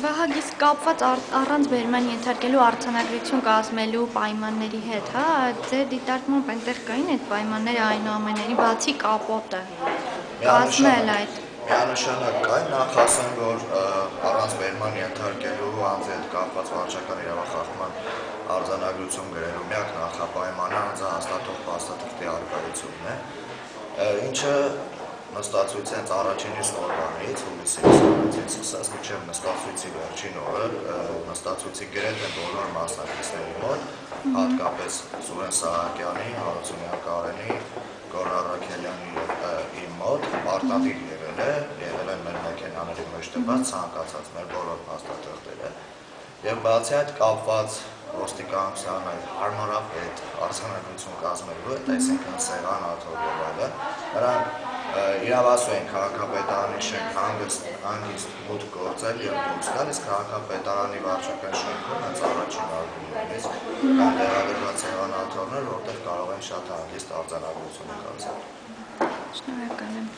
Վահագիս կապված առանց բերման ենթարկելու արձանագրություն կազմելու պայմանների հետ, հա, ձեր դիտարկմամբ այնտեղ կային այդ պայմանները այնուամենայնիվ բացի կապոտը կազմել այդ Միանշանակ կային, նախ ասեմ, որ առանց բերման ենթարկելու անձի հետ կապված վարչական իրավախախտման արձանագրություն գրելու միակ նախապայմանը անձը հաստատող փաստաթղթի առկայությունն է, ինչը նստածույցի հենց առաջին իսկ օրվանից, հուլիսի 26-ից սկսած մինչև նստածույցի վերջին օրը նստածույցի գրեթե բոլոր մասնակիցների մոտ, հատկապես Սուրեն Սահակյանի, Հարությունյան Կարենի, Գոռ Առաքելյանի իմ մոտ պարտադիր եղել են մեր մեքենաների մեջ տված ցանկացած մեր բոլոր փաստաթղթերը եւ բացի այդ կապված ոստիկանության այդ հարմարավետ արձանագրություն կազմելու հետ, այսինքն Սեղան Աթոռովը, նրանք իրավասու են քաղաքապետարանի շենք հանգիստ մուտք գործել եւ դուրս գալ, իսկ քաղաքապետարանի վարչական շենքում հենց առաջին արգումենից կան տեղադրված Սեղան Աթոռներ, որտեղ կարող են շատ հանգիստ արձանագրություն կազմել։ Շնորհակալ եմ։